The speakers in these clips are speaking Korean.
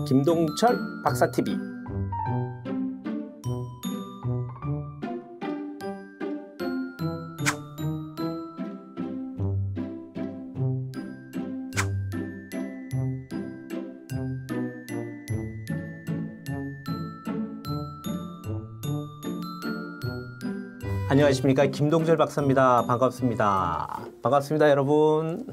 김동철 박사TV. 안녕하십니까, 김동철 박사입니다. 반갑습니다 여러분.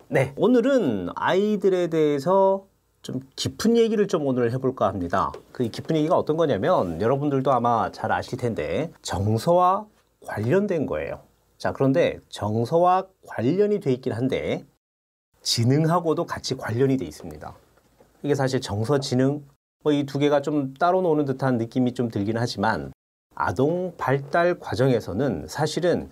네, 오늘은 아이들에 대해서 좀 깊은 얘기를 좀 오늘 해볼까 합니다. 그 깊은 얘기가 어떤 거냐면, 여러분들도 아마 잘 아실 텐데 정서와 관련된 거예요. 자, 그런데 정서와 관련이 돼 있긴 한데 지능하고도 같이 관련이 돼 있습니다. 이게 사실 정서, 지능 이 두 개가 좀 따로 노는 듯한 느낌이 좀 들긴 하지만, 아동 발달 과정에서는 사실은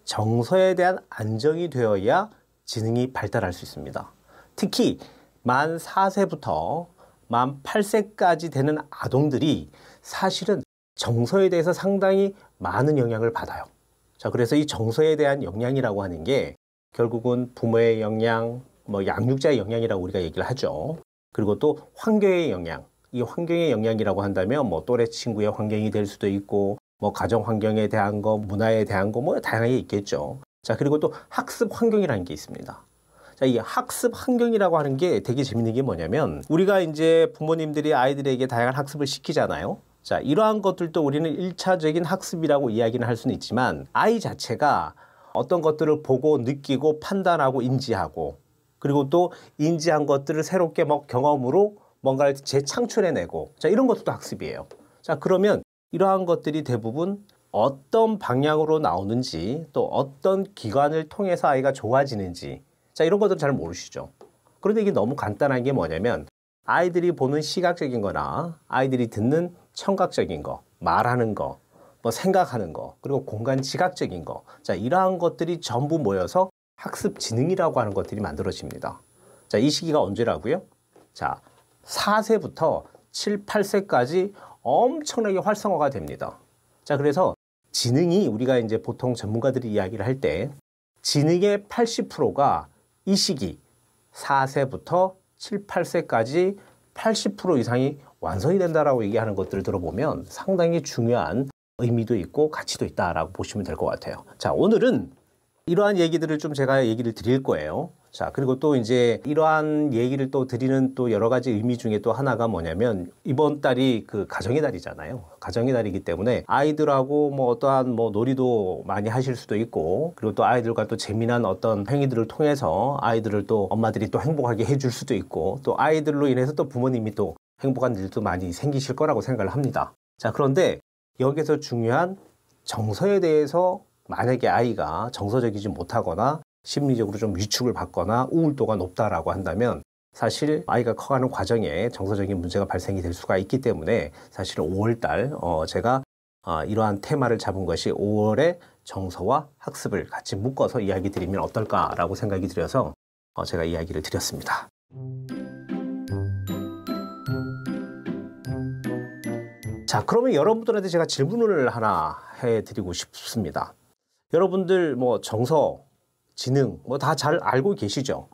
정서에 대한 안정이 되어야 지능이 발달할 수 있습니다. 특히 만 4세부터 만 8세까지 되는 아동들이 사실은 정서에 대해서 상당히 많은 영향을 받아요. 자, 그래서 이 정서에 대한 영향이라고 하는 게 결국은 부모의 영향, 양육자의 영향이라고 우리가 얘기를 하죠. 그리고 또 환경의 영향. 이 환경의 영향이라고 한다면 또래 친구의 환경이 될 수도 있고, 가정 환경에 대한 거, 문화에 대한 거, 다양하게 있겠죠. 자, 그리고 또 학습 환경이라는 게 있습니다. 자, 이 학습 환경이라고 하는 게 되게 재밌는 게 뭐냐면, 우리가 이제 부모님들이 아이들에게 다양한 학습을 시키잖아요. 자, 이러한 것들도 우리는 1차적인 학습이라고 이야기는 할 수는 있지만, 아이 자체가 어떤 것들을 보고 느끼고 판단하고 인지하고, 그리고 또 인지한 것들을 새롭게 경험으로 뭔가를 재창출해내고, 자, 이런 것도 학습이에요. 자, 그러면 이러한 것들이 대부분 어떤 방향으로 나오는지, 또 어떤 기관을 통해서 아이가 좋아지는지, 자, 이런 것들은 잘 모르시죠. 그런데 이게 너무 간단한 게 뭐냐면, 아이들이 보는 시각적인 거나 아이들이 듣는 청각적인 거, 말하는 거, 생각하는 거, 그리고 공간 지각적인 거, 자, 이러한 것들이 전부 모여서 학습 지능이라고 하는 것들이 만들어집니다. 자, 이 시기가 언제라고요? 자, 4세부터 7, 8세까지 엄청나게 활성화가 됩니다. 자, 그래서 지능이, 우리가 이제 보통 전문가들이 이야기를 할 때 지능의 80%가 이 시기 4세부터 7, 8세까지 80% 이상이 완성이 된다라고 얘기하는 것들을 들어보면 상당히 중요한 의미도 있고 가치도 있다라고 보시면 될 것 같아요. 자, 오늘은 이러한 얘기들을 좀 제가 얘기를 드릴 거예요. 자, 그리고 또 이제 이러한 얘기를 또 드리는 또 여러 가지 의미 중에 또 하나가 뭐냐면, 이번 달이 그 가정의 달이잖아요. 가정의 달이기 때문에 아이들하고 어떠한 놀이도 많이 하실 수도 있고, 그리고 또 아이들과 또 재미난 어떤 행위들을 통해서 아이들을 또 엄마들이 또 행복하게 해줄 수도 있고, 또 아이들로 인해서 또 부모님이 또 행복한 일도 많이 생기실 거라고 생각을 합니다. 자, 그런데 여기서 중요한 정서에 대해서, 만약에 아이가 정서적이지 못하거나 심리적으로 좀 위축을 받거나 우울도가 높다라고 한다면, 사실 아이가 커가는 과정에 정서적인 문제가 발생이 될 수가 있기 때문에, 사실 5월달 제가 이러한 테마를 잡은 것이 5월에 정서와 학습을 같이 묶어서 이야기 드리면 어떨까라고 생각이 들어서 제가 이야기를 드렸습니다. 자, 그러면 여러분들한테 제가 질문을 하나 해드리고 싶습니다. 여러분들 정서, 지능 다 잘 알고 계시죠?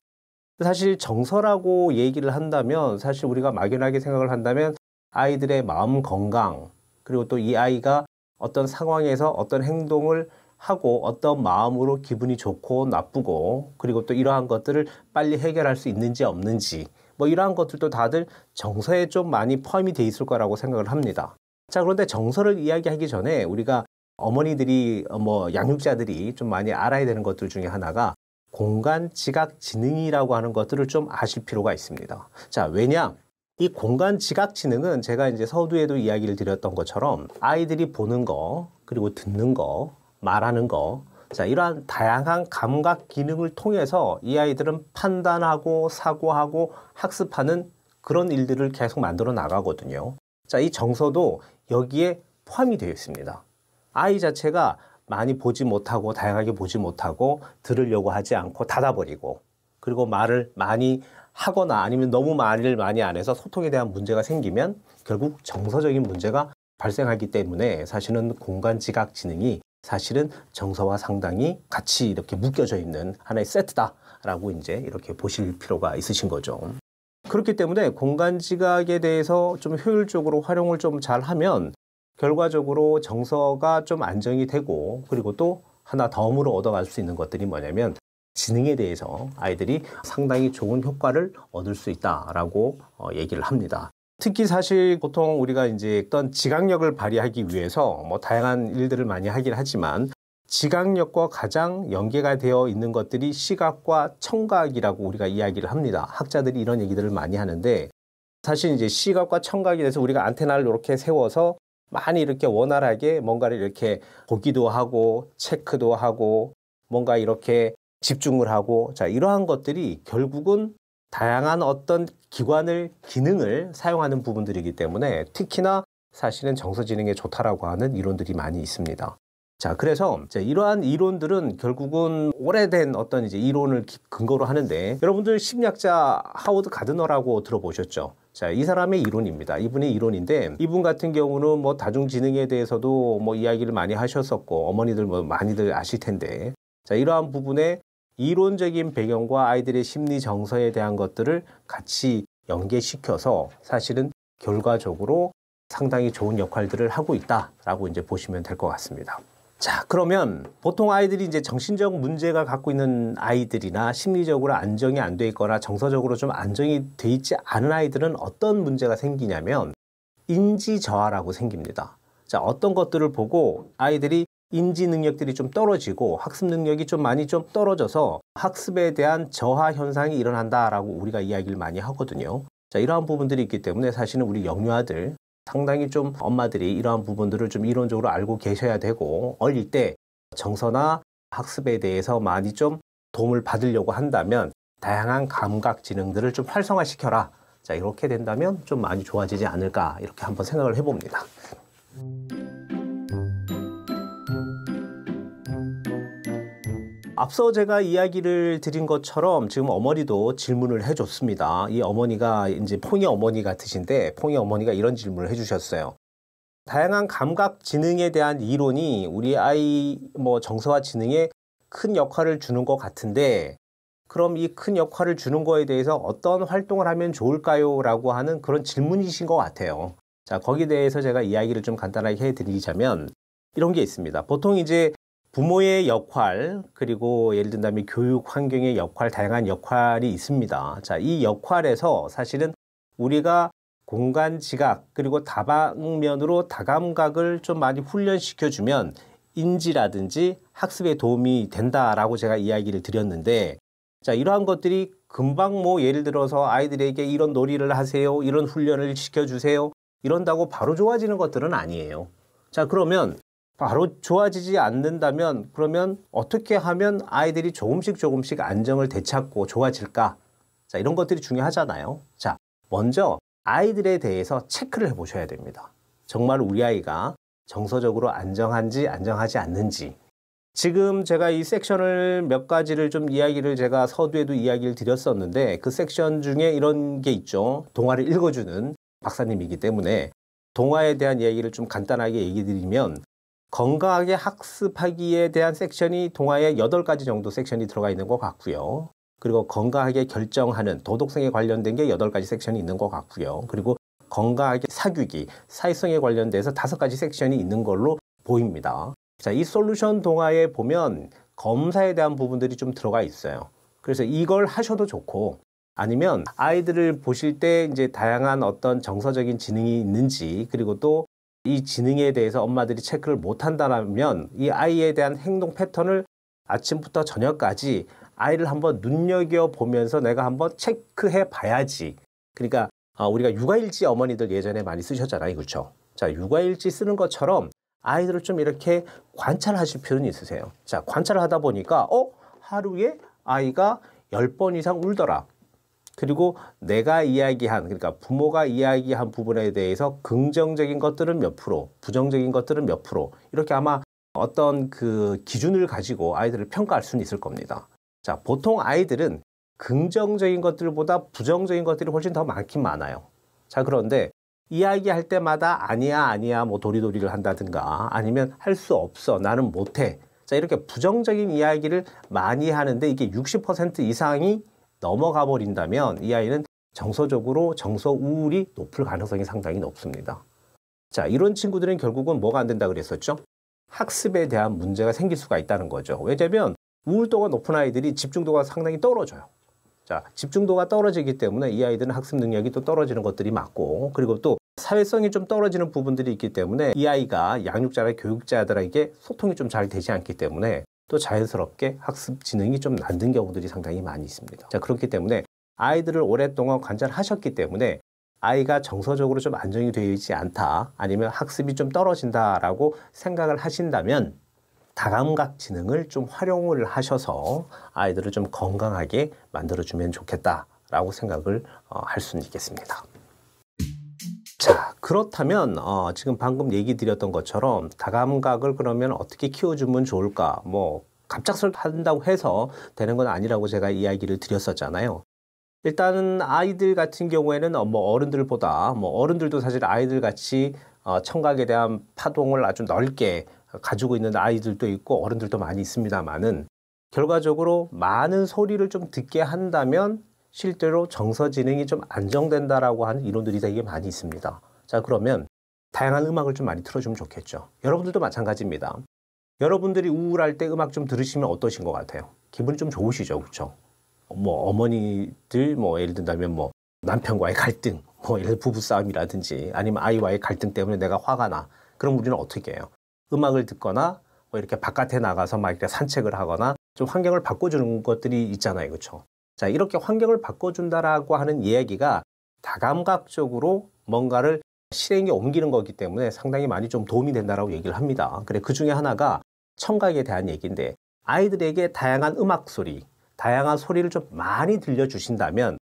사실 정서라고 얘기를 한다면, 사실 우리가 막연하게 생각을 한다면 아이들의 마음 건강, 그리고 또 이 아이가 어떤 상황에서 어떤 행동을 하고 어떤 마음으로 기분이 좋고 나쁘고, 그리고 또 이러한 것들을 빨리 해결할 수 있는지 없는지, 이러한 것들도 다들 정서에 좀 많이 포함이 돼 있을 거라고 생각을 합니다. 자, 그런데 정서를 이야기하기 전에 우리가 어머니들이 양육자들이 좀 많이 알아야 되는 것들 중에 하나가 공간 지각 지능이라고 하는 것들을 좀 아실 필요가 있습니다. 자, 왜냐? 이 공간 지각 지능은 제가 이제 서두에도 이야기를 드렸던 것처럼 아이들이 보는 거, 그리고 듣는 거, 말하는 거, 자, 이러한 다양한 감각 기능을 통해서 이 아이들은 판단하고 사고하고 학습하는 그런 일들을 계속 만들어 나가거든요. 자, 이 정서도 여기에 포함이 되어 있습니다. 아이 자체가 많이 보지 못하고, 다양하게 보지 못하고, 들으려고 하지 않고 닫아버리고, 그리고 말을 많이 하거나 아니면 너무 말을 많이 안 해서 소통에 대한 문제가 생기면 결국 정서적인 문제가 발생하기 때문에, 사실은 공간 지각 지능이 사실은 정서와 상당히 같이 이렇게 묶여져 있는 하나의 세트다라고 이제 이렇게 보실 필요가 있으신 거죠. 그렇기 때문에 공간 지각에 대해서 좀 효율적으로 활용을 좀 잘하면 결과적으로 정서가 좀 안정이 되고, 그리고 또 하나 덤으로 얻어갈 수 있는 것들이 뭐냐면 지능에 대해서 아이들이 상당히 좋은 효과를 얻을 수 있다라고 얘기를 합니다. 특히 사실 보통 우리가 이제 어떤 지각력을 발휘하기 위해서 뭐 다양한 일들을 많이 하긴 하지만 지각력과 가장 연계가 되어 있는 것들이 시각과 청각이라고 우리가 이야기를 합니다. 학자들이 이런 얘기들을 많이 하는데, 사실 이제 시각과 청각에 대해서 우리가 안테나를 이렇게 세워서 많이 이렇게 원활하게 뭔가를 이렇게 보기도 하고 체크도 하고 뭔가 이렇게 집중을 하고, 자, 이러한 것들이 결국은 다양한 어떤 기능을 사용하는 부분들이기 때문에 특히나 사실은 정서지능에 좋다라고 하는 이론들이 많이 있습니다. 자, 그래서 이러한 이론들은 결국은 오래된 어떤 이제 이론을 근거로 하는데, 여러분들 심리학자 하워드 가드너라고 들어보셨죠? 자, 이 사람의 이론입니다. 이분의 이론인데, 이분 같은 경우는 뭐 다중지능에 대해서도 뭐 이야기를 많이 하셨었고, 어머니들 뭐 많이들 아실 텐데, 자, 이러한 부분에 이론적인 배경과 아이들의 심리 정서에 대한 것들을 같이 연계시켜서 사실은 결과적으로 상당히 좋은 역할들을 하고 있다라고 이제 보시면 될 것 같습니다. 자, 그러면 보통 아이들이 이제 정신적 문제가 갖고 있는 아이들이나 심리적으로 안정이 안 돼 있거나 정서적으로 좀 안정이 돼 있지 않은 아이들은 어떤 문제가 생기냐면 인지 저하라고 생깁니다. 자, 어떤 것들을 보고 아이들이 인지 능력들이 좀 떨어지고 학습 능력이 좀 많이 좀 떨어져서 학습에 대한 저하 현상이 일어난다라고 우리가 이야기를 많이 하거든요. 자, 이러한 부분들이 있기 때문에 사실은 우리 영유아들 상당히 좀 엄마들이 이러한 부분들을 좀 이론적으로 알고 계셔야 되고, 어릴 때 정서나 학습에 대해서 많이 좀 도움을 받으려고 한다면 다양한 감각 지능들을 좀 활성화시켜라. 자, 이렇게 된다면 좀 많이 좋아지지 않을까, 이렇게 한번 생각을 해봅니다. 앞서 제가 이야기를 드린 것처럼 지금 어머니도 질문을 해줬습니다. 이 어머니가 이제 퐁이 어머니 같으신데, 퐁이 어머니가 이런 질문을 해주셨어요. 다양한 감각 지능에 대한 이론이 우리 아이 뭐 정서와 지능에 큰 역할을 주는 것 같은데, 그럼 이 큰 역할을 주는 거에 대해서 어떤 활동을 하면 좋을까요? 라고 하는 그런 질문이신 것 같아요. 자, 거기에 대해서 제가 이야기를 좀 간단하게 해드리자면 이런 게 있습니다. 보통 이제 부모의 역할, 그리고 예를 든다면 교육 환경의 역할, 다양한 역할이 있습니다. 자, 이 역할에서 사실은 우리가 공간 지각, 그리고 다방면으로 다감각을 좀 많이 훈련시켜주면 인지라든지 학습에 도움이 된다라고 제가 이야기를 드렸는데, 자, 이러한 것들이 금방 뭐 예를 들어서 아이들에게 이런 놀이를 하세요, 이런 훈련을 시켜주세요, 이런다고 바로 좋아지는 것들은 아니에요. 자, 그러면 바로 좋아지지 않는다면 그러면 어떻게 하면 아이들이 조금씩 안정을 되찾고 좋아질까? 자, 이런 것들이 중요하잖아요. 자, 먼저 아이들에 대해서 체크를 해보셔야 됩니다. 정말 우리 아이가 정서적으로 안정한지 안정하지 않는지. 지금 제가 이 섹션을 몇 가지를 좀 이야기를 제가 서두에도 이야기를 드렸었는데, 그 섹션 중에 이런 게 있죠. 동화를 읽어주는 박사님이기 때문에 동화에 대한 이야기를 좀 간단하게 얘기 드리면, 건강하게 학습하기에 대한 섹션이 동화에 8가지 정도 섹션이 들어가 있는 것 같고요. 그리고 건강하게 결정하는 도덕성에 관련된 게 8가지 섹션이 있는 것 같고요. 그리고 건강하게 사귀기, 사회성에 관련돼서 5가지 섹션이 있는 걸로 보입니다. 자, 이 솔루션 동화에 보면 검사에 대한 부분들이 좀 들어가 있어요. 그래서 이걸 하셔도 좋고, 아니면 아이들을 보실 때 이제 다양한 어떤 정서적인 지능이 있는지, 그리고 또 이 지능에 대해서 엄마들이 체크를 못 한다면 이 아이에 대한 행동 패턴을 아침부터 저녁까지 아이를 한번 눈여겨보면서 내가 한번 체크해 봐야지. 그러니까 우리가 육아일지 어머니들 예전에 많이 쓰셨잖아요. 그렇죠? 자, 육아일지 쓰는 것처럼 아이들을 좀 이렇게 관찰하실 필요는 있으세요. 자, 관찰을 하다 보니까 하루에 아이가 10번 이상 울더라. 그리고 내가 이야기한, 그러니까 부모가 이야기한 부분에 대해서 긍정적인 것들은 몇 프로, 부정적인 것들은 몇 프로, 이렇게 아마 어떤 그 기준을 가지고 아이들을 평가할 수는 있을 겁니다. 자, 보통 아이들은 긍정적인 것들보다 부정적인 것들이 훨씬 더 많긴 많아요. 자, 그런데 이야기할 때마다 아니야 뭐 도리도리를 한다든가, 아니면 할 수 없어, 나는 못해, 자, 이렇게 부정적인 이야기를 많이 하는데 이게 60% 이상이 넘어가 버린다면 이 아이는 정서적으로 정서 우울이 높을 가능성이 상당히 높습니다. 자, 이런 친구들은 결국은 뭐가 안 된다 그랬었죠? 학습에 대한 문제가 생길 수가 있다는 거죠. 왜냐하면 우울도가 높은 아이들이 집중도가 상당히 떨어져요. 자, 집중도가 떨어지기 때문에 이 아이들은 학습 능력이 또 떨어지는 것들이 맞고, 그리고 또 사회성이 좀 떨어지는 부분들이 있기 때문에 이 아이가 양육자나 교육자들에게 소통이 좀 잘 되지 않기 때문에 또 자연스럽게 학습 지능이 좀 낮은 경우들이 상당히 많이 있습니다. 자, 그렇기 때문에 아이들을 오랫동안 관찰하셨기 때문에 아이가 정서적으로 좀 안정이 되어 있지 않다, 아니면 학습이 좀 떨어진다라고 생각을 하신다면 다감각 지능을 좀 활용을 하셔서 아이들을 좀 건강하게 만들어주면 좋겠다라고 생각을 할 수는 있겠습니다. 자, 그렇다면 지금 방금 얘기 드렸던 것처럼 다감각을 그러면 어떻게 키워주면 좋을까? 뭐 갑작스럽게 해서 되는 건 아니라고 제가 이야기를 드렸었잖아요. 일단은 아이들 같은 경우에는 뭐 어른들보다 어른들도 사실 아이들 같이 청각에 대한 파동을 아주 넓게 가지고 있는 아이들도 있고 어른들도 많이 있습니다만은, 결과적으로 많은 소리를 좀 듣게 한다면 실제로 정서지능이 좀 안정된다라고 하는 이론들이 되게 많이 있습니다. 자, 그러면 다양한 음악을 좀 많이 틀어주면 좋겠죠. 여러분들도 마찬가지입니다. 여러분들이 우울할 때 음악 좀 들으시면 어떠신 것 같아요? 기분이 좀 좋으시죠, 그렇죠? 뭐 어머니들 예를 든다면 남편과의 갈등, 예를 들어 부부싸움이라든지 아니면 아이와의 갈등 때문에 내가 화가 나. 그럼 우리는 어떻게 해요? 음악을 듣거나 이렇게 바깥에 나가서 막 이렇게 산책을 하거나 좀 환경을 바꿔주는 것들이 있잖아요, 그렇죠? 자, 이렇게 환경을 바꿔준다라고 하는 이야기가 다감각적으로 뭔가를 실행에 옮기는 거기 때문에 상당히 많이 좀 도움이 된다라고 얘기를 합니다. 그래, 그 중에 하나가 청각에 대한 얘기인데, 아이들에게 다양한 음악 소리, 다양한 소리를 좀 많이 들려주신다면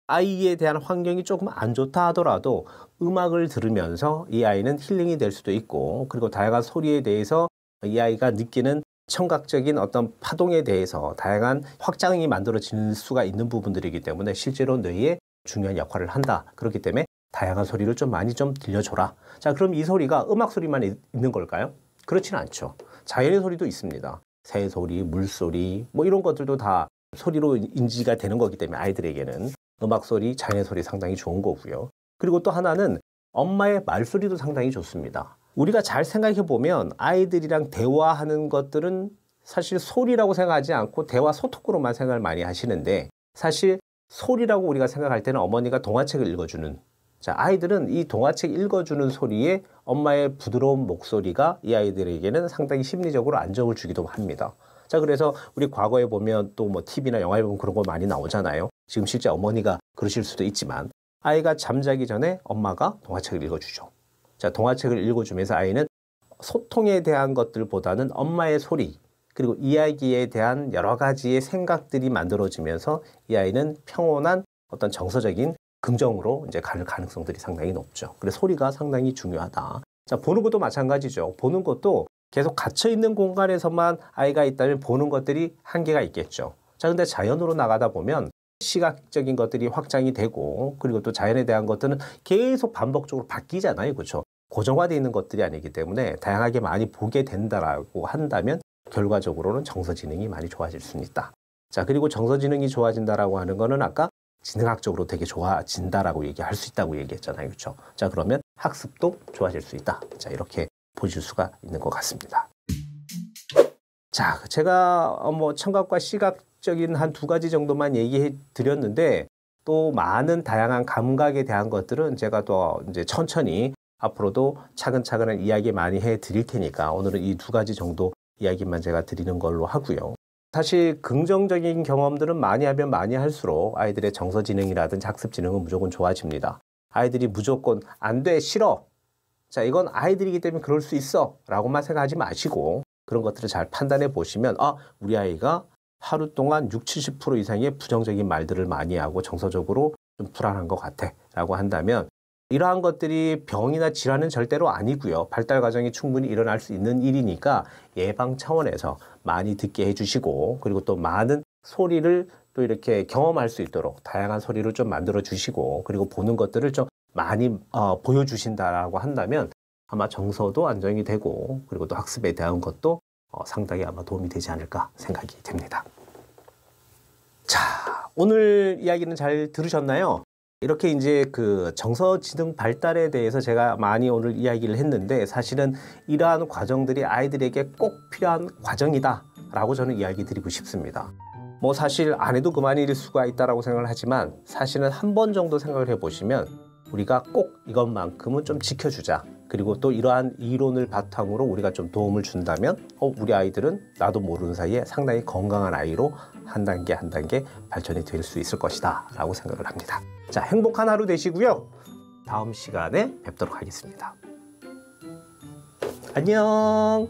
아이에 대한 환경이 조금 안 좋다 하더라도 음악을 들으면서 이 아이는 힐링이 될 수도 있고, 그리고 다양한 소리에 대해서 이 아이가 느끼는 청각적인 어떤 파동에 대해서 다양한 확장이 만들어질 수가 있는 부분들이기 때문에 실제로 뇌에 중요한 역할을 한다. 그렇기 때문에 다양한 소리를 좀 많이 좀 들려줘라. 자, 그럼 이 소리가 음악 소리만 있는 걸까요? 그렇지는 않죠. 자연의 소리도 있습니다. 새 소리, 물소리, 이런 것들도 다 소리로 인지가 되는 거기 때문에 아이들에게는 음악 소리, 자연의 소리 상당히 좋은 거고요. 그리고 또 하나는 엄마의 말소리도 상당히 좋습니다. 우리가 잘 생각해 보면 아이들이랑 대화하는 것들은 사실 소리라고 생각하지 않고 대화 소통으로만 생각을 많이 하시는데, 사실 소리라고 우리가 생각할 때는 어머니가 동화책을 읽어주는, 자, 아이들은 이 동화책 읽어주는 소리에 엄마의 부드러운 목소리가 이 아이들에게는 상당히 심리적으로 안정을 주기도 합니다. 자, 그래서 우리 과거에 보면 또 TV나 영화에 보면 그런 거 많이 나오잖아요. 지금 실제 어머니가 그러실 수도 있지만 아이가 잠자기 전에 엄마가 동화책을 읽어주죠. 자, 동화책을 읽어주면서 아이는 소통에 대한 것들보다는 엄마의 소리, 그리고 이야기에 대한 여러 가지의 생각들이 만들어지면서 이 아이는 평온한 어떤 정서적인 긍정으로 이제 갈 가능성들이 상당히 높죠. 그래서 소리가 상당히 중요하다. 자, 보는 것도 마찬가지죠. 보는 것도 계속 갇혀있는 공간에서만 아이가 있다면 보는 것들이 한계가 있겠죠. 자, 근데 자연으로 나가다 보면 시각적인 것들이 확장이 되고, 그리고 또 자연에 대한 것들은 계속 반복적으로 바뀌잖아요. 그렇죠? 고정화되어 있는 것들이 아니기 때문에 다양하게 많이 보게 된다라고 한다면 결과적으로는 정서지능이 많이 좋아질 수는 있다. 자, 그리고 정서지능이 좋아진다라고 하는 거는 아까 지능학적으로 되게 좋아진다라고 얘기할 수 있다고 얘기했잖아요. 그렇죠? 자, 그러면 학습도 좋아질 수 있다. 자, 이렇게 보실 수가 있는 것 같습니다. 자, 제가 청각과 시각적인 한 두 가지 정도만 얘기해 드렸는데, 또 많은 다양한 감각에 대한 것들은 제가 또 이제 천천히 앞으로도 차근차근 이야기 많이 해 드릴 테니까 오늘은 이 두 가지 정도 이야기만 제가 드리는 걸로 하고요. 사실 긍정적인 경험들은 많이 하면 많이 할수록 아이들의 정서지능이라든지 학습지능은 무조건 좋아집니다. 아이들이 무조건 안 돼, 싫어. 자, 이건 아이들이기 때문에 그럴 수 있어 라고만 생각하지 마시고 그런 것들을 잘 판단해 보시면, 우리 아이가 하루 동안 60, 70% 이상의 부정적인 말들을 많이 하고 정서적으로 좀 불안한 것 같아 라고 한다면, 이러한 것들이 병이나 질환은 절대로 아니고요. 발달 과정이 충분히 일어날 수 있는 일이니까 예방 차원에서 많이 듣게 해주시고, 그리고 또 많은 소리를 또 이렇게 경험할 수 있도록 다양한 소리를 좀 만들어 주시고, 그리고 보는 것들을 좀 많이 보여주신다라고 한다면 아마 정서도 안정이 되고, 그리고 또 학습에 대한 것도 상당히 아마 도움이 되지 않을까 생각이 됩니다. 자, 오늘 이야기는 잘 들으셨나요? 이렇게 이제 그 정서지능 발달에 대해서 제가 많이 오늘 이야기를 했는데, 사실은 이러한 과정들이 아이들에게 꼭 필요한 과정이다 라고 저는 이야기 드리고 싶습니다. 뭐 사실 안 해도 그만일 수가 있다라고 생각을 하지만, 사실은 한 번 정도 생각을 해보시면 우리가 꼭 이것만큼은 좀 지켜주자, 그리고 또 이러한 이론을 바탕으로 우리가 좀 도움을 준다면 우리 아이들은 나도 모르는 사이에 상당히 건강한 아이로 한 단계 한 단계 발전이 될 수 있을 것이다 라고 생각을 합니다. 자, 행복한 하루 되시고요. 다음 시간에 뵙도록 하겠습니다. 안녕.